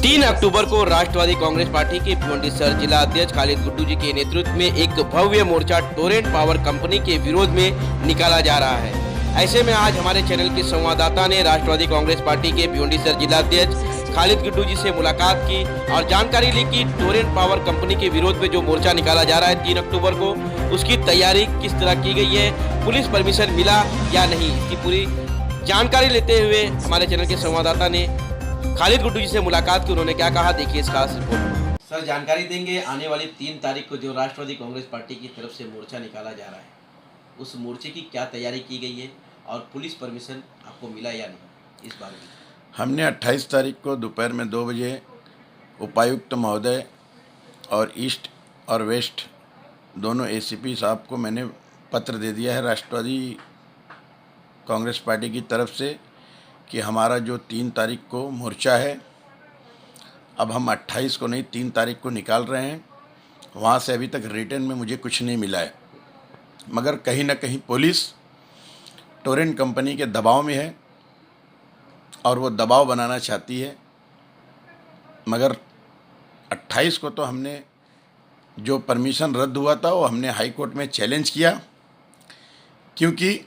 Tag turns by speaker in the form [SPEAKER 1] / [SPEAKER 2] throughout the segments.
[SPEAKER 1] 3 अक्टूबर को राष्ट्रवादी कांग्रेस पार्टी के भिवंडी सर जिला अध्यक्ष खालिद गुड्डू जी के नेतृत्व में एक भव्य मोर्चा टोरेंट पावर कंपनी के विरोध में निकाला जा रहा है। ऐसे में आज हमारे चैनल के संवाददाता ने राष्ट्रवादी कांग्रेस पार्टी के भिवंडी सर जिला अध्यक्ष खालिद गुड्डू जी से मुलाकात की और जानकारी ली कि टोरेंट पावर कंपनी के विरोध में जो मोर्चा निकाला जा रहा है 3 अक्टूबर को, उसकी तैयारी किस तरह की गई है, पुलिस परमिशन मिला या नहीं, इसकी पूरी जानकारी लेते हुए हमारे चैनल के संवाददाता ने खालिद गुड्डू जी से मुलाकात की। उन्होंने क्या कहा, देखिए इस खास रिपोर्ट। सर, जानकारी देंगे आने वाली 3 तारीख को जो राष्ट्रवादी कांग्रेस पार्टी की तरफ से मोर्चा निकाला जा रहा है, उस मोर्चे की क्या तैयारी की गई है और पुलिस परमिशन आपको मिला या नहीं, इस बारे में।
[SPEAKER 2] हमने 28 तारीख को दोपहर में 2 बजे उपायुक्त महोदय और ईस्ट और वेस्ट दोनों एसीपी साहब को मैंने पत्र दे दिया है राष्ट्रवादी कांग्रेस पार्टी की तरफ से कि हमारा जो 3 तारीख को मोर्चा है, अब हम 28 को नहीं 3 तारीख को निकाल रहे हैं। वहाँ से अभी तक रिटर्न में मुझे कुछ नहीं मिला है, मगर कहीं ना कहीं पुलिस टोरेंट कंपनी के दबाव में है और वो दबाव बनाना चाहती है। मगर 28 को तो हमने जो परमिशन रद्द हुआ था वो हमने हाई कोर्ट में चैलेंज किया, क्योंकि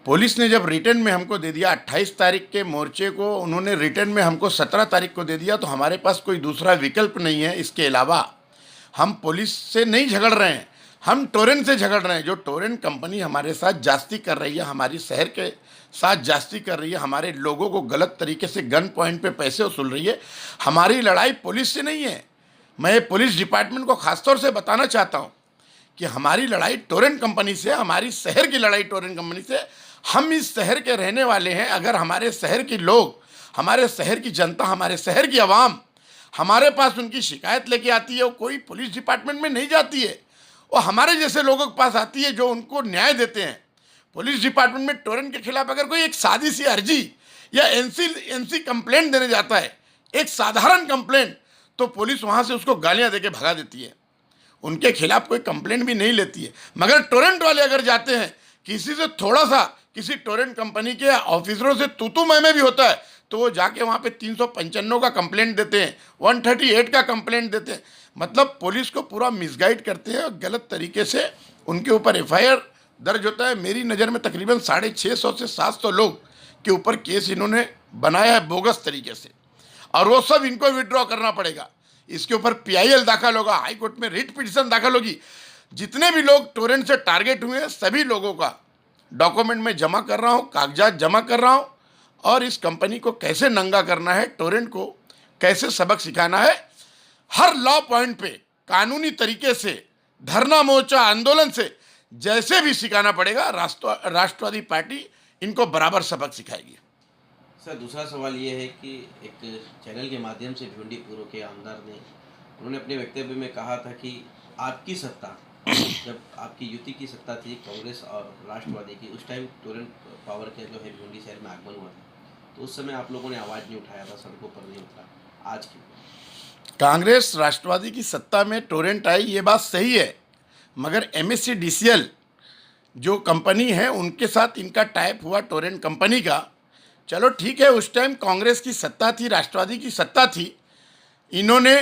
[SPEAKER 2] पुलिस ने जब रिटर्न में हमको दे दिया 28 तारीख के मोर्चे को, उन्होंने रिटर्न में हमको 17 तारीख को दे दिया, तो हमारे पास कोई दूसरा विकल्प नहीं है। इसके अलावा हम पुलिस से नहीं झगड़ रहे हैं, हम टोरेंट से झगड़ रहे हैं। जो टोरेंट कंपनी हमारे साथ जास्ती कर रही है, हमारी शहर के साथ जास्ती कर रही है, हमारे लोगों को गलत तरीके से गन पॉइंट पे पैसे वसूल रही है। हमारी लड़ाई पुलिस से नहीं है। मैं पुलिस डिपार्टमेंट को खासतौर से बताना चाहता हूँ कि हमारी लड़ाई टोरेंट कंपनी से, हमारी शहर की लड़ाई टोरेंट कंपनी से। हम इस शहर के रहने वाले हैं। अगर हमारे शहर के लोग, हमारे शहर की जनता, हमारे शहर की आवाम हमारे पास उनकी शिकायत लेके आती है, वो कोई पुलिस डिपार्टमेंट में नहीं जाती है, वो हमारे जैसे लोगों के पास आती है जो उनको न्याय देते हैं। पुलिस डिपार्टमेंट में टोरेंट के खिलाफ अगर कोई एक सादी सी अर्जी या एनसी कंप्लेंट देने जाता है, एक साधारण कंप्लेंट, तो पुलिस वहाँ से उसको गालियाँ देके भगा देती है, उनके खिलाफ कोई कंप्लेंट भी नहीं लेती है। मगर टोरेंट वाले अगर जाते हैं, किसी से थोड़ा सा, किसी टोरेंट कंपनी के ऑफिसरों से तू मैं भी होता है, तो वो जाके वहाँ पे 395 का कंप्लेंट देते हैं, 138 का कंप्लेंट देते हैं। मतलब पुलिस को पूरा मिसगाइड करते हैं और गलत तरीके से उनके ऊपर एफआईआर दर्ज होता है। मेरी नज़र में तकरीबन 650 से 700 लोग के ऊपर केस इन्होंने बनाया है बोगस तरीके से, और वो सब इनको विड्रॉ करना पड़ेगा। इसके ऊपर PIL दाखिल होगा, हाई कोर्ट में रिट पिटीशन दाखिल होगी। जितने भी लोग टोरेंट से टारगेट हुए हैं, सभी लोगों का डॉक्यूमेंट में जमा कर रहा हूँ, कागजात जमा कर रहा हूँ, और इस कंपनी को कैसे नंगा करना है, टोरेंट को कैसे सबक सिखाना है, हर लॉ पॉइंट पे कानूनी तरीके से, धरना मोर्चा आंदोलन से, जैसे भी सिखाना पड़ेगा, राष्ट्रवादी पार्टी इनको बराबर सबक सिखाएगी।
[SPEAKER 1] सर, दूसरा सवाल ये है कि एक चैनल के माध्यम से भिवंडी पूर्व के आमदार ने, उन्होंने अपने वक्तव्य में कहा था कि आपकी सत्ता, जब आपकी युति की सत्ता थी कांग्रेस और राष्ट्रवादी की, उस टाइम टोरेंट पावर के जो है भिवंडी शहर में आगमन हुआ था, तो उस समय आप लोगों ने आवाज़ नहीं उठाया था, सड़कों पर नहीं उतरा। आज की
[SPEAKER 2] कांग्रेस राष्ट्रवादी की सत्ता में टोरेंट आई, ये बात सही है, मगर MSCDCL जो कंपनी है उनके साथ इनका टाइप हुआ टोरेंट कंपनी का। चलो ठीक है, उस टाइम कांग्रेस की सत्ता थी, राष्ट्रवादी की सत्ता थी, इन्होंने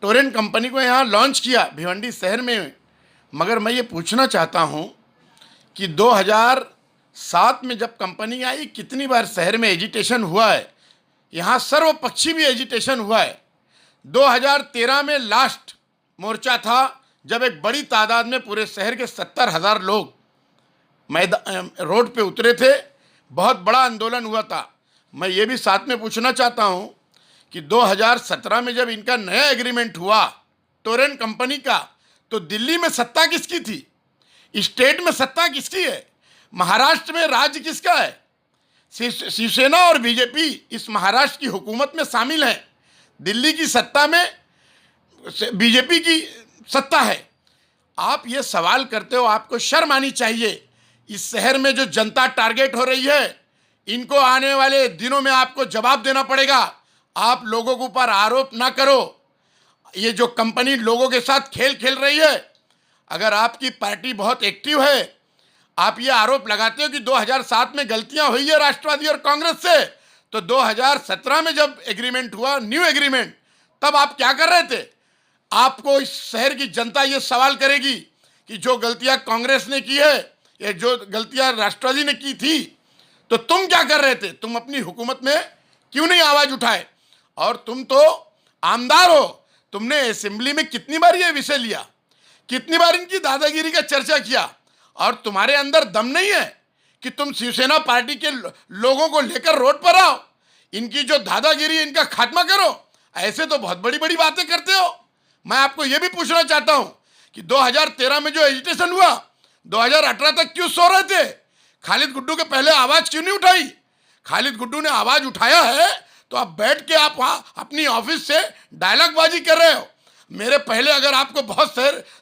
[SPEAKER 2] टोरेंट कंपनी को यहाँ लॉन्च किया भिवंडी शहर में। मगर मैं ये पूछना चाहता हूँ कि 2007 में जब कंपनी आई, कितनी बार शहर में एजिटेशन हुआ है, यहाँ सर्वपक्षी भी एजिटेशन हुआ है। 2013 में लास्ट मोर्चा था, जब एक बड़ी तादाद में पूरे शहर के 70,000 लोग रोड पे उतरे थे, बहुत बड़ा आंदोलन हुआ था। मैं ये भी साथ में पूछना चाहता हूँ कि 2017 में जब इनका नया एग्रीमेंट हुआ टोरेंट कंपनी का, तो दिल्ली में सत्ता किसकी थी, स्टेट में सत्ता किसकी है, महाराष्ट्र में राज्य किसका है? शिवसेना और बीजेपी इस महाराष्ट्र की हुकूमत में शामिल है। दिल्ली की सत्ता में बीजेपी की सत्ता है। आप ये सवाल करते हो, आपको शर्म आनी चाहिए। इस शहर में जो जनता टारगेट हो रही है, इनको आने वाले दिनों में आपको जवाब देना पड़ेगा। आप लोगों के ऊपर आरोप ना करो। ये जो कंपनी लोगों के साथ खेल खेल रही है, अगर आपकी पार्टी बहुत एक्टिव है, आप ये आरोप लगाते हो कि 2007 में गलतियां हुई है राष्ट्रवादी और कांग्रेस से, तो 2017 में जब एग्रीमेंट हुआ, न्यू एग्रीमेंट, तब आप क्या कर रहे थे? आपको इस शहर की जनता ये सवाल करेगी कि जो गलतियां कांग्रेस ने की है या जो गलतियां राष्ट्रवादी ने की थी, तो तुम क्या कर रहे थे? तुम अपनी हुकूमत में क्यों नहीं आवाज उठाए? और तुम तो आमदार हो, तुमने असेंबली में कितनी बार ये विषय लिया, कितनी बार इनकी दादागिरी का चर्चा किया, और तुम्हारे अंदर दम नहीं है कि तुम शिवसेना पार्टी के लोगों को लेकर रोड पर आओ, इनकी जो दादागिरी इनका खात्मा करो। ऐसे तो बहुत बड़ी बड़ी बातें करते हो। मैं आपको यह भी पूछना चाहता हूं कि 2013 में जो एजिटेशन हुआ, 2018 तक क्यों सो रहे थे? खालिद गुड्डू के पहले आवाज क्यों नहीं उठाई? खालिद गुड्डू ने आवाज उठाया है तो आप बैठ के आप वहां अपनी ऑफिस से डायलॉगबाजी कर रहे हो। मेरे पहले अगर आपको बहुत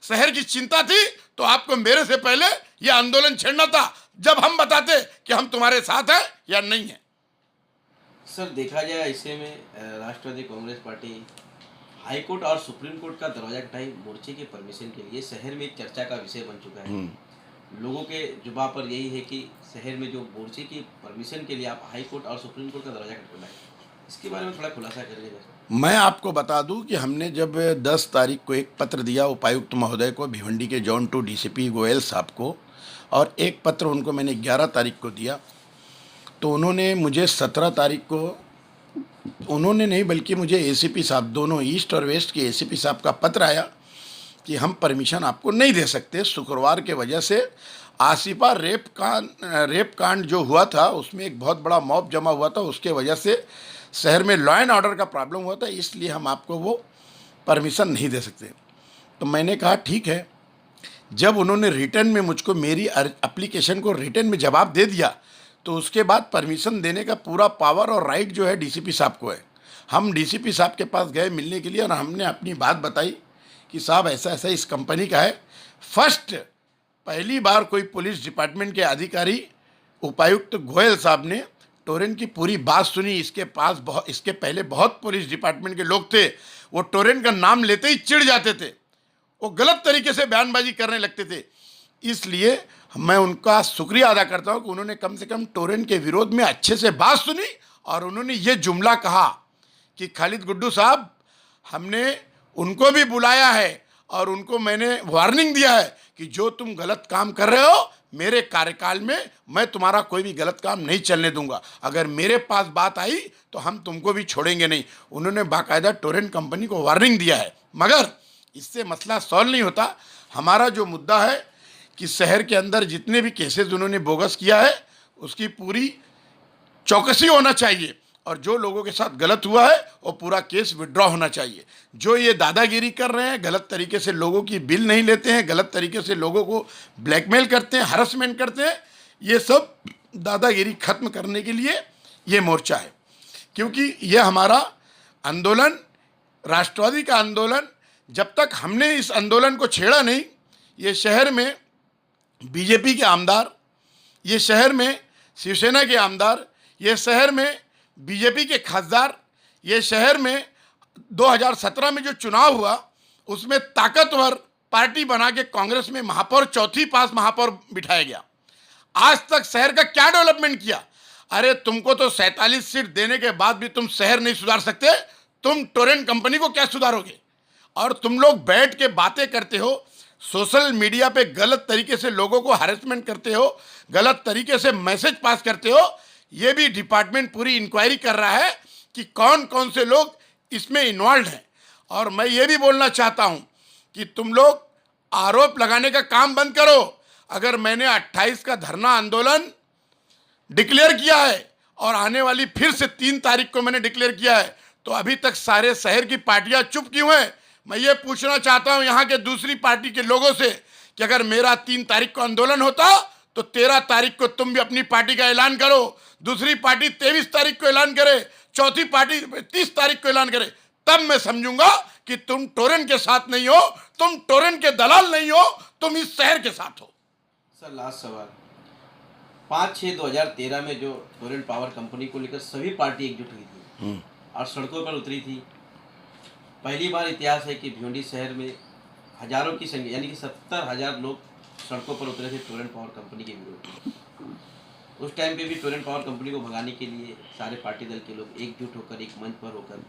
[SPEAKER 2] शहर की चिंता थी तो आपको मेरे से पहले यह आंदोलन छेड़ना था, जब हम बताते कि हम तुम्हारे साथ हैं या नहीं है।
[SPEAKER 1] सर, देखा जाए ऐसे में राष्ट्रवादी कांग्रेस पार्टी हाई कोर्ट और सुप्रीम कोर्ट का दरवाजा खटखटाई मोर्चे के परमिशन के लिए शहर में एक चर्चा का विषय बन चुका है। लोगों के जुबान पर यही है कि शहर में जो मोर्चे की परमिशन के लिए आप हाई कोर्ट और सुप्रीम कोर्ट का दरवाजा खटखटाएं, इसके बारे में थोड़ा खुलासा करिएगा।
[SPEAKER 2] मैं आपको बता दूं कि हमने जब 10 तारीख को एक पत्र दिया उपायुक्त महोदय को, भिवंडी के जोन 2 डीसीपी गोयल साहब को, और एक पत्र उनको मैंने 11 तारीख को दिया, तो उन्होंने मुझे 17 तारीख को, उन्होंने नहीं बल्कि मुझे एसीपी साहब, दोनों ईस्ट और वेस्ट के एसीपी साहब का पत्र आया कि हम परमिशन आपको नहीं दे सकते। शुक्रवार के वजह से आसिफा रेप कांड जो हुआ था उसमें एक बहुत बड़ा मॉब जमा हुआ था, उसके वजह से शहर में लॉ एंड ऑर्डर का प्रॉब्लम हुआ था, इसलिए हम आपको वो परमिशन नहीं दे सकते। तो मैंने कहा ठीक है। जब उन्होंने रिटर्न में मुझको मेरी एप्लीकेशन को रिटर्न में जवाब दे दिया, तो उसके बाद परमिशन देने का पूरा पावर और राइट जो है डीसीपी साहब को है। हम डीसीपी साहब के पास गए मिलने के लिए और हमने अपनी बात बताई कि साहब ऐसा ऐसा इस कंपनी का है। पहली बार कोई पुलिस डिपार्टमेंट के अधिकारी उपायुक्त गोयल साहब ने टोरेंट की पूरी बात सुनी। इसके पहले बहुत पुलिस डिपार्टमेंट के लोग थे, वो टोरेंट का नाम लेते ही चिढ़ जाते थे, वो गलत तरीके से बयानबाजी करने लगते थे। इसलिए मैं उनका शुक्रिया अदा करता हूं कि उन्होंने कम से कम टोरेंट के विरोध में अच्छे से बात सुनी और उन्होंने ये जुमला कहा कि खालिद गुड्डू साहब, हमने उनको भी बुलाया है और उनको मैंने वार्निंग दिया है कि जो तुम गलत काम कर रहे हो, मेरे कार्यकाल में मैं तुम्हारा कोई भी गलत काम नहीं चलने दूंगा। अगर मेरे पास बात आई तो हम तुमको भी छोड़ेंगे नहीं। उन्होंने बाकायदा टोरेंट कंपनी को वार्निंग दिया है। मगर इससे मसला सॉल्व नहीं होता। हमारा जो मुद्दा है कि शहर के अंदर जितने भी केसेस उन्होंने बोगस किया है उसकी पूरी चौकसी होना चाहिए, और जो लोगों के साथ गलत हुआ है वो पूरा केस विड्रॉ होना चाहिए। जो ये दादागिरी कर रहे हैं, गलत तरीके से लोगों की बिल नहीं लेते हैं, गलत तरीके से लोगों को ब्लैकमेल करते हैं, हरासमेंट करते हैं, ये सब दादागिरी खत्म करने के लिए ये मोर्चा है। क्योंकि ये हमारा आंदोलन, राष्ट्रवादी का आंदोलन, जब तक हमने इस आंदोलन को छेड़ा नहीं, ये शहर में बीजेपी के आमदार, ये शहर में शिवसेना के आमदार, ये शहर में बीजेपी के खासदार, ये शहर में 2017 में जो चुनाव हुआ उसमें ताकतवर पार्टी बना के कांग्रेस में महापौर, चौथी पास महापौर बिठाया गया। आज तक शहर का क्या डेवलपमेंट किया? अरे तुमको तो 47 सीट देने के बाद भी तुम शहर नहीं सुधार सकते, तुम टोरेंट कंपनी को क्या सुधारोगे? और तुम लोग बैठ के बातें करते हो, सोशल मीडिया पे गलत तरीके से लोगों को हैरेसमेंट करते हो, गलत तरीके से मैसेज पास करते हो। ये भी डिपार्टमेंट पूरी इंक्वायरी कर रहा है कि कौन कौन से लोग इसमें इन्वॉल्व हैं। और मैं ये भी बोलना चाहता हूं कि तुम लोग आरोप लगाने का काम बंद करो। अगर मैंने 28 का धरना आंदोलन डिक्लेयर किया है और आने वाली फिर से 3 तारीख को मैंने डिक्लेयर किया है, तो अभी तक सारे शहर की पार्टियां चुप क्यों हैं? मैं ये पूछना चाहता हूं यहाँ के दूसरी पार्टी के लोगों से कि अगर मेरा 3 तारीख को आंदोलन होता तो 13 तारीख को तुम भी अपनी पार्टी का ऐलान करो, दूसरी पार्टी 23 तारीख को ऐलान करे, चौथी पार्टी 30 तारीख को ऐलान करे, तब मैं समझूंगा कि तुम टोरेंट के साथ नहीं हो, तुम टोरेंट के दलाल नहीं हो, तुम इस शहर के साथ हो।
[SPEAKER 1] सर, लास्ट सवाल, 5/6/2013 में जो टोरेंट पावर कंपनी को लेकर सभी पार्टी एकजुट हुई थी और सड़कों पर उतरी थी, पहली बार इतिहास है कि भिवंडी शहर में हजारों की संख्या यानी कि 70,000 लोग सड़कों पर उतरे थे टोरेंट पावर कंपनी के विरोध में। उस टाइम पे भी टोरेंट पावर कंपनी को भगाने के लिए सारे पार्टी दल के लोग एकजुट होकर एक मंच पर होकर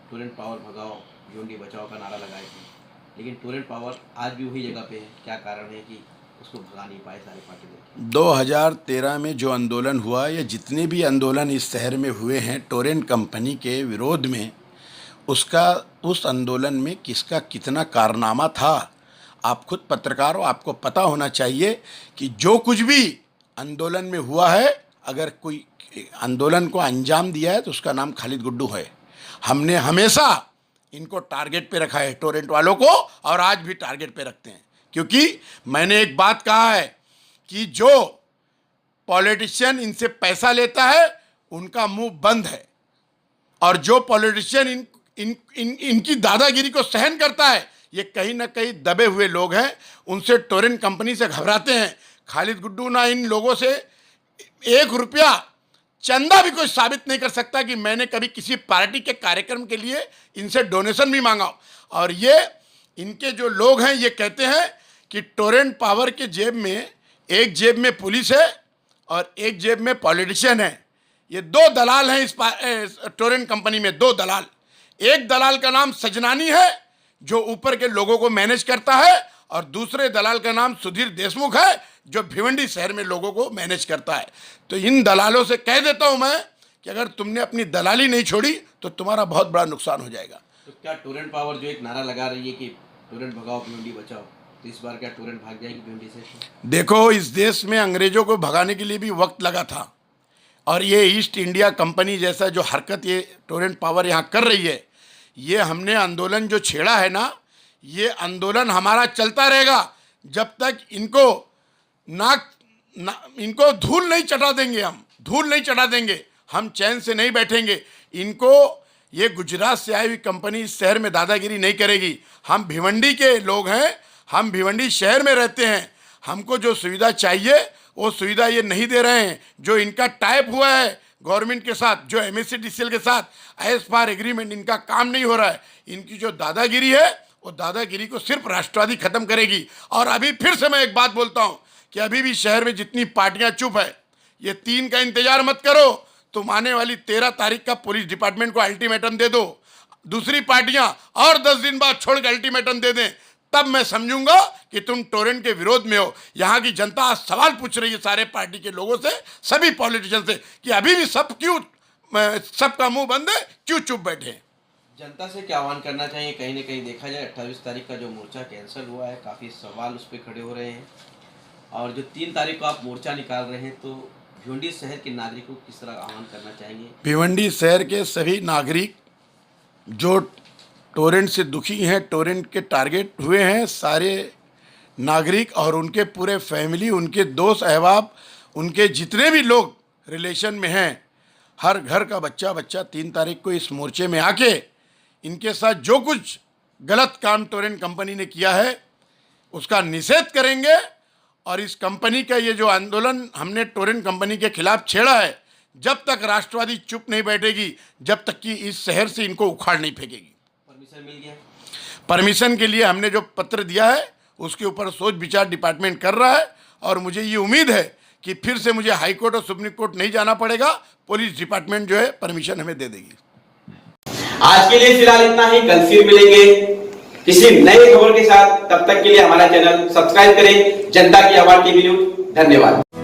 [SPEAKER 1] टोरेंट पावर भगाओ भिवंडी बचाओ का नारा लगाए थे, लेकिन टोरेंट पावर आज भी वही जगह पे है। क्या कारण है कि उसको भगा नहीं पाए सारे पार्टी लोग?
[SPEAKER 2] 2013 में जो आंदोलन हुआ या जितने भी आंदोलन इस शहर में हुए हैं टोरेंट कंपनी के विरोध में, उस आंदोलन में किसका कितना कारनामा था, आप खुद पत्रकार हो, आपको पता होना चाहिए कि जो कुछ भी आंदोलन में हुआ है, अगर कोई आंदोलन को अंजाम दिया है तो उसका नाम खालिद गुड्डू है। हमने हमेशा इनको टारगेट पे रखा है, टोरेंट वालों को, और आज भी टारगेट पे रखते हैं, क्योंकि मैंने एक बात कहा है कि जो पॉलिटिशियन इनसे पैसा लेता है उनका मुंह बंद है, और जो पॉलिटिशियन इनकी दादागिरी को सहन करता है ये कहीं ना कहीं दबे हुए लोग हैं, उनसे टोरेंट कंपनी से घबराते हैं। खालिद गुड्डू ना इन लोगों से 1 रुपया चंदा भी कोई साबित नहीं कर सकता कि मैंने कभी किसी पार्टी के कार्यक्रम के लिए इनसे डोनेशन भी मांगा हो। और ये इनके जो लोग हैं ये कहते हैं कि टोरेंट पावर के जेब में, एक जेब में पुलिस है और एक जेब में पॉलिटिशियन है। ये 2 दलाल हैं इस टोरेंट कंपनी में, 2 दलाल। एक दलाल का नाम सजनानी है जो ऊपर के लोगों को मैनेज करता है, और दूसरे दलाल का नाम सुधीर देशमुख है जो भिवंडी शहर में लोगों को मैनेज करता है। तो इन दलालों से कह देता हूं मैं कि अगर तुमने अपनी दलाली नहीं छोड़ी तो तुम्हारा बहुत बड़ा नुकसान हो जाएगा।
[SPEAKER 1] तो क्या टोरेंट पावर जो एक नारा लगा रही है कि टोरेंट भगाओ भिवंडी बचाओ, तो इस बार क्या टोरेंट भाग जाएगी भिवंडी से?
[SPEAKER 2] देखो, इस देश में अंग्रेजों को भगाने के लिए भी वक्त लगा था, और ये ईस्ट इंडिया कंपनी जैसा जो हरकत ये टोरेंट पावर यहाँ कर रही है, ये हमने आंदोलन जो छेड़ा है ना, ये आंदोलन हमारा चलता रहेगा जब तक इनको इनको धूल नहीं चटा देंगे। हम धूल नहीं चटा देंगे, हम चैन से नहीं बैठेंगे। इनको ये गुजरात से आई हुई कंपनी इस शहर में दादागिरी नहीं करेगी। हम भिवंडी के लोग हैं, हम भिवंडी शहर में रहते हैं, हमको जो सुविधा चाहिए वो सुविधा ये नहीं दे रहे हैं। जो इनका टाइप हुआ है गवर्नमेंट के साथ, जो MSCDCL के साथ एज पर एग्रीमेंट, इनका काम नहीं हो रहा है। इनकी जो दादागिरी है वो दादागिरी को सिर्फ राष्ट्रवादी खत्म करेगी। और अभी फिर से मैं एक बात बोलता हूँ कि अभी भी शहर में जितनी पार्टियां चुप है, ये 3 का इंतजार मत करो। तुम आने वाली 13 तारीख का पुलिस डिपार्टमेंट को अल्टीमेटम दे दो, दूसरी पार्टियां और 10 दिन बाद छोड़ के अल्टीमेटम दे दें, तब मैं समझूंगा कि तुम टोरेंट के विरोध में हो। यहाँ की जनता आज सवाल पूछ रही है सारे पार्टी के लोगों से, सभी पॉलिटिशियन से, कि अभी भी सबका मुंह बंद है, क्यों चुप बैठे हैं।
[SPEAKER 1] जनता से क्या आह्वान करना चाहिए? कहीं ना कहीं देखा जाए 28 तारीख का जो मोर्चा कैंसिल हुआ है, काफ़ी सवाल उस पर खड़े हो रहे हैं, और जो 3 तारीख को आप मोर्चा निकाल रहे हैं, तो भिवंडी शहर के नागरिकों को किस तरह आह्वान करना चाहेंगे?
[SPEAKER 2] भिवंडी शहर के सभी नागरिक जो टोरेंट से दुखी हैं, टोरेंट के टारगेट हुए हैं, सारे नागरिक और उनके पूरे फैमिली, उनके दोस्त अहबाब, उनके जितने भी लोग रिलेशन में हैं, हर घर का बच्चा 3 तारीख को इस मोर्चे में आके इनके साथ जो कुछ गलत काम टोरेंट कंपनी ने किया है उसका निषेध करेंगे। और इस कंपनी का ये जो आंदोलन हमने टोरेंट कंपनी के खिलाफ छेड़ा है, जब तक राष्ट्रवादी चुप नहीं बैठेगी, जब तक कि इस शहर से इनको उखाड़ नहीं फेंकेगी।
[SPEAKER 1] परमिशन मिल गया?
[SPEAKER 2] परमिशन के लिए हमने जो पत्र दिया है उसके ऊपर सोच विचार डिपार्टमेंट कर रहा है, और मुझे ये उम्मीद है कि फिर से मुझे हाई कोर्ट और सुप्रीम कोर्ट नहीं जाना पड़ेगा। पुलिस डिपार्टमेंट जो है परमिशन हमें दे देगी।
[SPEAKER 1] आज के लिए फिलहाल इतना ही, कल फिर मिलेंगे किसी नए खबर के साथ। तब तक के लिए हमारा चैनल सब्सक्राइब करें। जनता की आवाज टीवी न्यूज। धन्यवाद।